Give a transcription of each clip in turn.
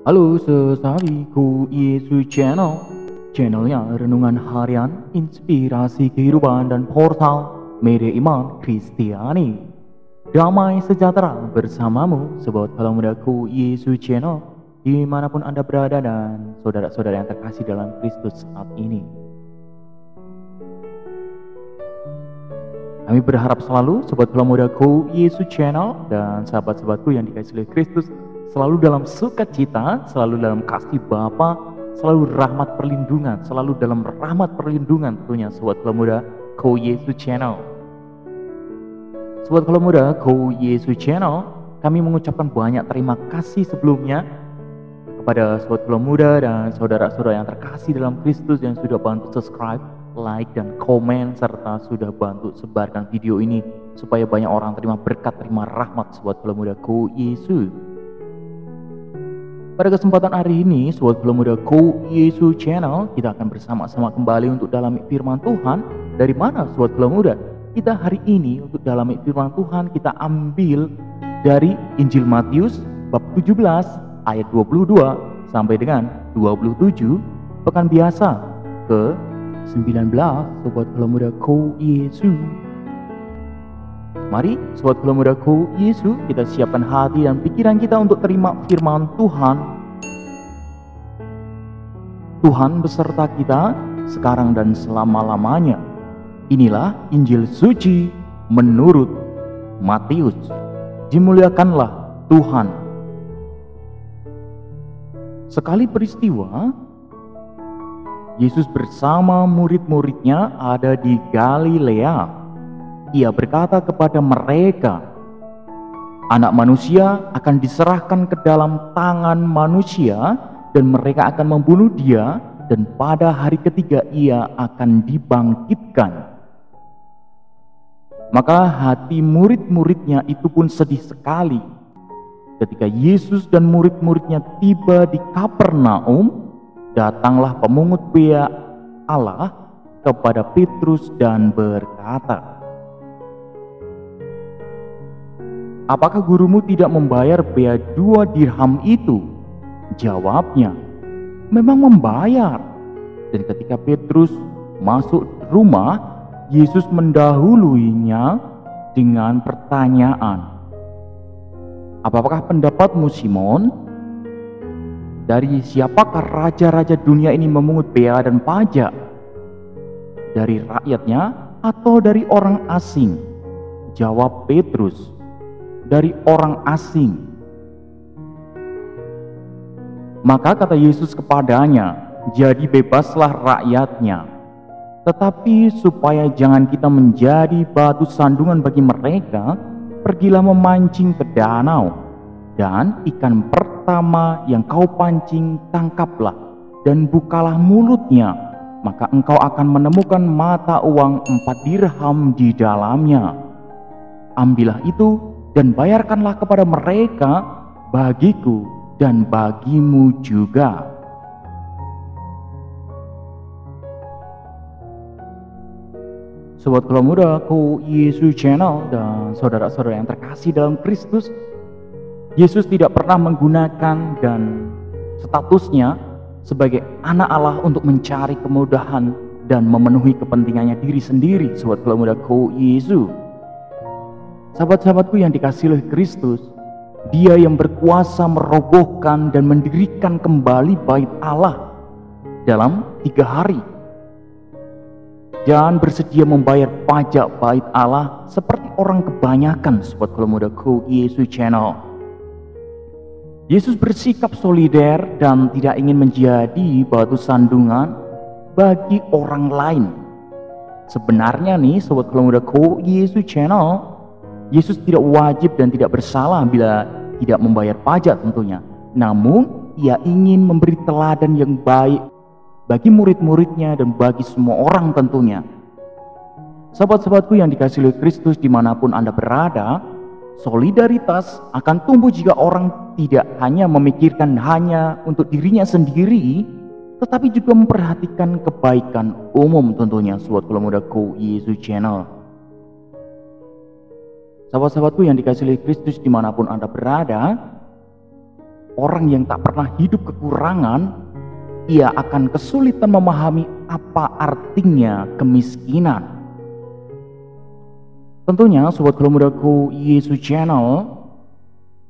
Halo sesabiku Yesus Channelnya renungan harian, inspirasi kehidupan dan portal media iman Kristiani. Damai sejahtera bersamamu sobat kalau mudaku Yesus Channel, dimanapun Anda berada dan saudara-saudara yang terkasih dalam Kristus saat ini. Kami berharap selalu sobat kalau mudaku Yesus Channel dan sahabat-sahabatku yang dikasihi oleh Kristus selalu dalam sukacita, selalu dalam kasih Bapa, selalu rahmat perlindungan, selalu dalam rahmat perlindungan tentunya sobat kalau muda Ko Yesus Channel. Sobat kalau muda Ko Yesus Channel, kami mengucapkan banyak terima kasih sebelumnya kepada sobat kalau muda dan saudara-saudara yang terkasih dalam Kristus yang sudah bantu subscribe, like dan komen serta sudah bantu sebarkan video ini supaya banyak orang terima berkat, terima rahmat sobat kalau muda Ko Yesus. Pada kesempatan hari ini, sobat kalau muda Ko Yesus Channel, kita akan bersama-sama kembali untuk dalami firman Tuhan. Dari mana sobat kalau muda? Kita hari ini untuk dalami firman Tuhan kita ambil dari Injil Matius bab 17 ayat 22 sampai dengan 27, pekan biasa ke 19 sobat kalau muda Ko Yesus. Mari sobat kalau muda Ko Yesus, kita siapkan hati dan pikiran kita untuk terima firman Tuhan. Tuhan beserta kita sekarang dan selama-lamanya. Inilah Injil suci menurut Matius. Dimuliakanlah Tuhan. Sekali peristiwa, Yesus bersama murid-muridnya ada di Galilea. Ia berkata kepada mereka, "Anak manusia akan diserahkan ke dalam tangan manusia dan mereka akan membunuh dia dan pada hari ketiga ia akan dibangkitkan." Maka hati murid-muridnya itu pun sedih sekali. Ketika Yesus dan murid-muridnya tiba di Kapernaum, datanglah pemungut bea Allah kepada Petrus dan berkata, "Apakah gurumu tidak membayar bea 2 dirham itu?" Jawabnya, "Memang membayar." Dan ketika Petrus masuk rumah, Yesus mendahuluinya dengan pertanyaan, "Apakah pendapatmu Simon? Dari siapakah raja-raja dunia ini memungut bea dan pajak? Dari rakyatnya atau dari orang asing?" Jawab Petrus, "Dari orang asing." Maka kata Yesus kepadanya, "Jadi bebaslah rakyatnya. Tetapi supaya jangan kita menjadi batu sandungan bagi mereka, pergilah memancing ke danau, dan ikan pertama yang kau pancing tangkaplah, dan bukalah mulutnya, maka engkau akan menemukan mata uang 4 dirham di dalamnya. Ambillah itu dan bayarkanlah kepada mereka, bagiku dan bagimu juga." Sobat kalau muda Ko Yesus Channel dan saudara-saudara yang terkasih dalam Kristus, Yesus tidak pernah menggunakan dan statusnya sebagai anak Allah untuk mencari kemudahan dan memenuhi kepentingannya diri sendiri. Sobat kalau muda Ko Yesus, sahabat-sahabatku yang dikasihi oleh Kristus, Dia yang berkuasa merobohkan dan mendirikan kembali bait Allah dalam 3 hari. Dan bersedia membayar pajak bait Allah seperti orang kebanyakan sobat kalau muda Ko Yesus Channel. Yesus bersikap solider dan tidak ingin menjadi batu sandungan bagi orang lain. Sebenarnya nih sobat kalau muda Ko Yesus Channel, Yesus tidak wajib dan tidak bersalah bila tidak membayar pajak tentunya. Namun ia ingin memberi teladan yang baik bagi murid-muridnya dan bagi semua orang tentunya. Sahabat-sahabatku yang dikasihi oleh Kristus dimanapun Anda berada, solidaritas akan tumbuh jika orang tidak hanya memikirkan hanya untuk dirinya sendiri, tetapi juga memperhatikan kebaikan umum tentunya. Sobat kalau muda Ko Yesus Channel, sahabat-sahabatku yang dikasihi oleh Kristus dimanapun Anda berada, orang yang tak pernah hidup kekurangan, ia akan kesulitan memahami apa artinya kemiskinan. Tentunya Sobat Galau Mudaku Yesus Channel,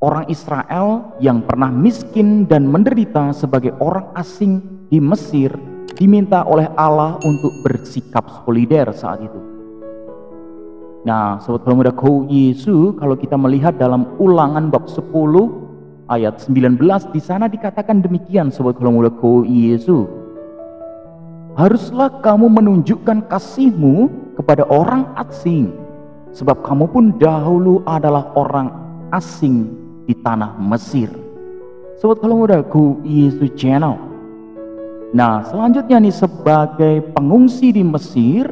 orang Israel yang pernah miskin dan menderita sebagai orang asing di Mesir diminta oleh Allah untuk bersikap solider saat itu. Nah, Sobat Galau Mudaku Yesus, kalau kita melihat dalam Ulangan bab 10 ayat 19, di sana dikatakan demikian, Sobat Galau Mudaku Yesus. Haruslah kamu menunjukkan kasihmu kepada orang asing, sebab kamu pun dahulu adalah orang asing di tanah Mesir. Sobat Galau Mudaku Yesus Channel. Nah, selanjutnya nih, sebagai pengungsi di Mesir,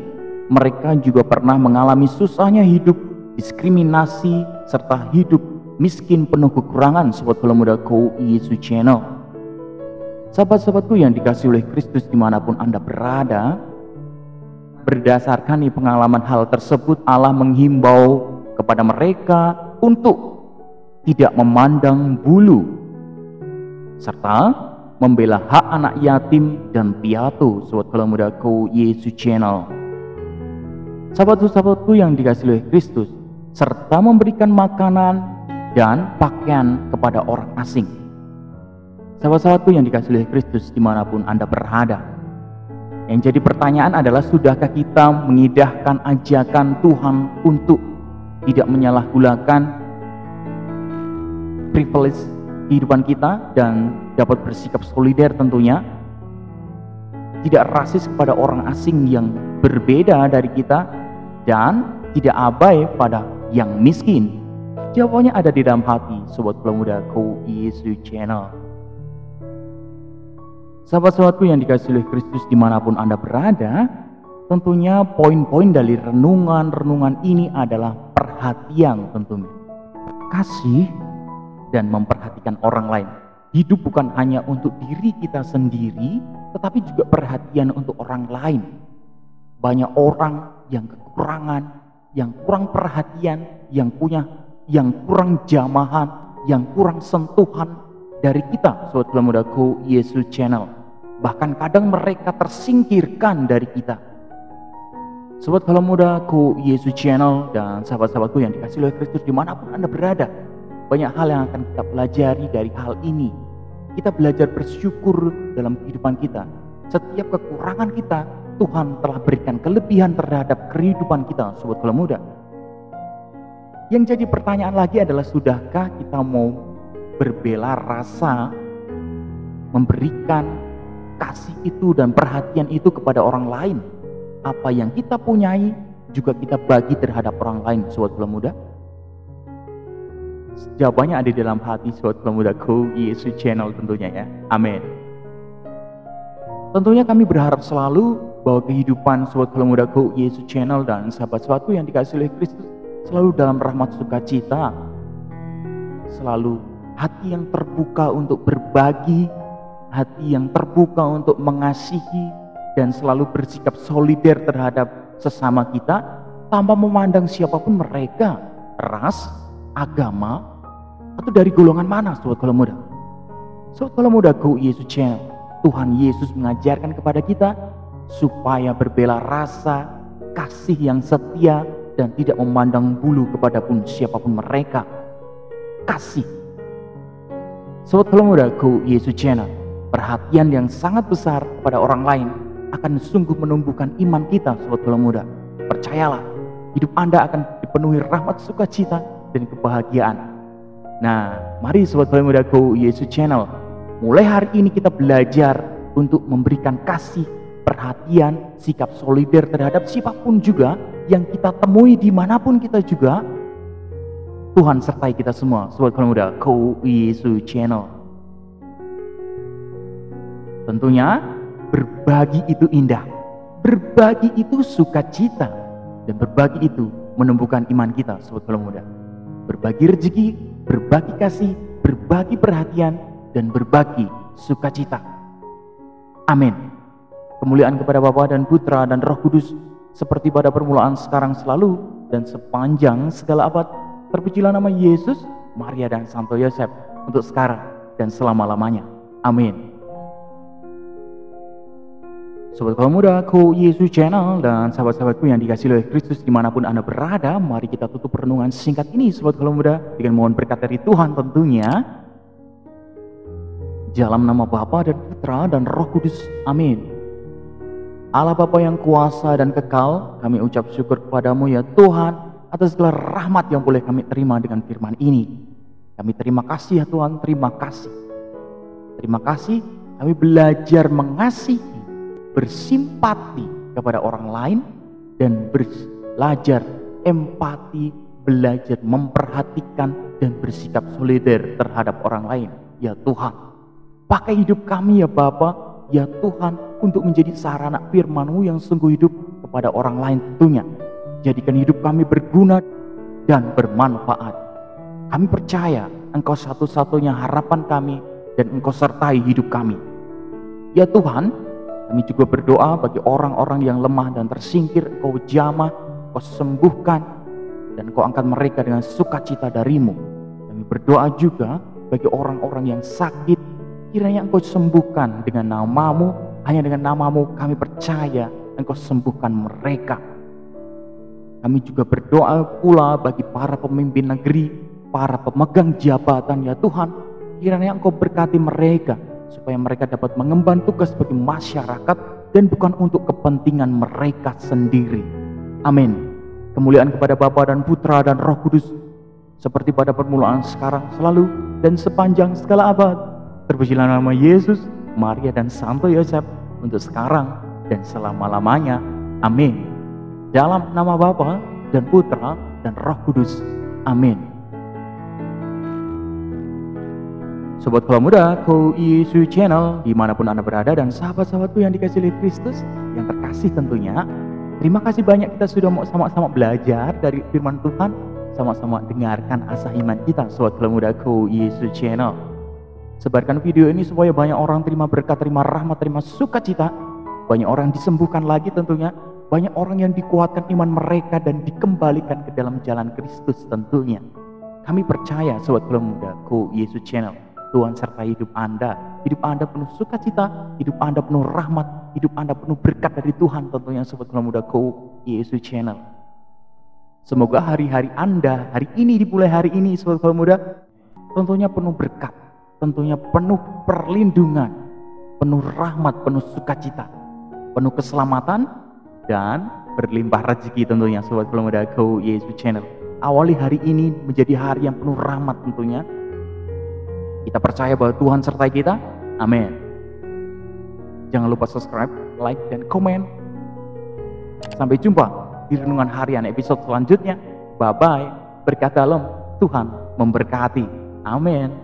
mereka juga pernah mengalami susahnya hidup, diskriminasi, serta hidup miskin penuh kekurangan. Sobat Galau Mudaku Yesus Channel. Sahabat-sahabatku yang dikasihi oleh Kristus dimanapun Anda berada, berdasarkan nih pengalaman hal tersebut, Allah menghimbau kepada mereka untuk tidak memandang bulu serta membela hak anak yatim dan piatu. Sobat Galau Mudaku Yesus Channel. Sahabat-sahabatku yang dikasihi oleh Kristus, serta memberikan makanan dan pakaian kepada orang asing. Sahabat-sahabatku yang dikasihi oleh Kristus dimanapun Anda berada, yang jadi pertanyaan adalah, sudahkah kita mengindahkan ajakan Tuhan untuk tidak menyalahgunakan privilege kehidupan kita dan dapat bersikap solider, tentunya tidak rasis kepada orang asing yang berbeda dari kita, dan tidak abai pada yang miskin? Jawabannya ada di dalam hati Sobat Galau Mudaku Yesus Channel. Sahabat-sahabatku yang dikasihi oleh Kristus dimanapun Anda berada, tentunya poin-poin dari renungan-renungan ini adalah perhatian, tentunya kasih dan memperhatikan orang lain. Hidup bukan hanya untuk diri kita sendiri, tetapi juga perhatian untuk orang lain. Banyak orang yang kekurangan, yang kurang perhatian, yang kurang jamahan, yang kurang sentuhan dari kita, Sobat Galau Mudaku Yesus Channel. Bahkan kadang mereka tersingkirkan dari kita. Sobat Galau Mudaku Yesus Channel dan sahabat-sahabatku yang dikasihi oleh Kristus dimanapun Anda berada, banyak hal yang akan kita pelajari dari hal ini. Kita belajar bersyukur dalam kehidupan kita. Setiap kekurangan kita, Tuhan telah berikan kelebihan terhadap kehidupan kita, Sobat Galau Muda. Yang jadi pertanyaan lagi adalah, sudahkah kita mau berbela rasa, memberikan kasih itu dan perhatian itu kepada orang lain? Apa yang kita punyai juga kita bagi terhadap orang lain, Sobat Galau Muda? Jawabannya ada di dalam hati Sobat Galau Mudaku Yesus Channel tentunya ya. Amin. Tentunya kami berharap selalu bahwa kehidupan Sobat Galau Mudaku Yesus Channel dan sahabat-sahabatku yang dikasihi oleh Kristus selalu dalam rahmat sukacita, selalu hati yang terbuka untuk berbagi, hati yang terbuka untuk mengasihi, dan selalu bersikap solider terhadap sesama kita tanpa memandang siapapun mereka, ras, agama, atau dari golongan mana. Sobat Galau Muda, Sobat Galau Mudaku Yesus Channel, Tuhan Yesus mengajarkan kepada kita supaya berbela rasa, kasih yang setia, dan tidak memandang bulu kepada pun siapapun mereka. Kasih. Sobat Galau Mudaku Yesus Channel, perhatian yang sangat besar kepada orang lain akan sungguh menumbuhkan iman kita, Sobat Galau Muda. Percayalah, hidup Anda akan dipenuhi rahmat sukacita dan kebahagiaan. Nah, mari Sobat Galau Mudaku Yesus Channel, mulai hari ini kita belajar untuk memberikan kasih, perhatian, sikap solider terhadap siapapun juga yang kita temui dimanapun kita juga. Tuhan sertai kita semua, Sobat Galau Mudaku Yesus Channel. Tentunya berbagi itu indah, berbagi itu sukacita, dan berbagi itu menumbuhkan iman kita, Sobat Galau Muda. Berbagi rezeki, berbagi kasih, berbagi perhatian, dan berbagi sukacita. Amin. Kemuliaan kepada Bapa dan Putra dan Roh Kudus, seperti pada permulaan, sekarang, selalu, dan sepanjang segala abad. Terpujilah nama Yesus, Maria, dan Santo Yosef, untuk sekarang dan selama-lamanya. Amin. Sobat Kaula Muda, Ko Yesus Channel dan sahabat-sahabatku yang dikasihi oleh Kristus dimanapun Anda berada, mari kita tutup renungan singkat ini Sobat Kaula Muda dengan mohon berkat dari Tuhan tentunya. Dalam nama Bapa dan Putra dan Roh Kudus, amin. Allah Bapa yang kuasa dan kekal, kami ucap syukur kepadamu ya Tuhan atas segala rahmat yang boleh kami terima dengan firman ini. Kami terima kasih ya Tuhan, terima kasih. Terima kasih kami belajar mengasihi, bersimpati kepada orang lain, dan belajar empati, belajar memperhatikan dan bersikap solidar terhadap orang lain. Ya Tuhan, pakai hidup kami ya Bapa, ya Tuhan, untuk menjadi sarana firman-Mu yang sungguh hidup kepada orang lain tentunya. Jadikan hidup kami berguna dan bermanfaat. Kami percaya Engkau satu-satunya harapan kami dan Engkau sertai hidup kami. Ya Tuhan, kami juga berdoa bagi orang-orang yang lemah dan tersingkir, Engkau jamah, Engkau sembuhkan, dan Engkau angkat mereka dengan sukacita dari-Mu. Kami berdoa juga bagi orang-orang yang sakit, kiranya Engkau sembuhkan dengan nama-Mu, hanya dengan nama-Mu kami percaya Engkau sembuhkan mereka. Kami juga berdoa pula bagi para pemimpin negeri, para pemegang jabatan ya Tuhan, kiranya Engkau berkati mereka, supaya mereka dapat mengemban tugas bagi masyarakat dan bukan untuk kepentingan mereka sendiri. Amin. Kemuliaan kepada Bapa dan Putra dan Roh Kudus, seperti pada permulaan, sekarang, selalu, dan sepanjang segala abad. Terpujilah nama Yesus, Maria dan Santo Yosef, untuk sekarang dan selama-lamanya. Amin. Dalam nama Bapa dan Putra dan Roh Kudus. Amin. Sobat Kaula Muda, Ko Yesus Channel, dimanapun Anda berada, dan sahabat-sahabatku yang dikasihi oleh Kristus, yang terkasih tentunya, terima kasih banyak kita sudah mau sama-sama belajar dari firman Tuhan, sama-sama dengarkan asa iman kita, Sobat Kaula Muda, Ko Yesus Channel. Sebarkan video ini supaya banyak orang terima berkat, terima rahmat, terima sukacita, banyak orang disembuhkan lagi tentunya, banyak orang yang dikuatkan iman mereka dan dikembalikan ke dalam jalan Kristus tentunya. Kami percaya Sobat Kaula Muda, Ko Yesus Channel, Tuhan sertai hidup Anda penuh sukacita, hidup Anda penuh rahmat, hidup Anda penuh berkat dari Tuhan tentunya Sobat Kaula Muda, Ko Yesus Channel. Semoga hari-hari Anda, hari ini, dimulai hari ini Sobat Kaula Muda, tentunya penuh berkat, tentunya penuh perlindungan, penuh rahmat, penuh sukacita, penuh keselamatan, dan berlimpah rezeki tentunya Sobat Kaula Muda, Ko Yesus Channel. Awali hari ini menjadi hari yang penuh rahmat tentunya. Kita percaya bahwa Tuhan sertai kita. Amin. Jangan lupa subscribe, like, dan komen. Sampai jumpa di renungan harian episode selanjutnya. Bye-bye. Berkat dalam, Tuhan memberkati. Amin.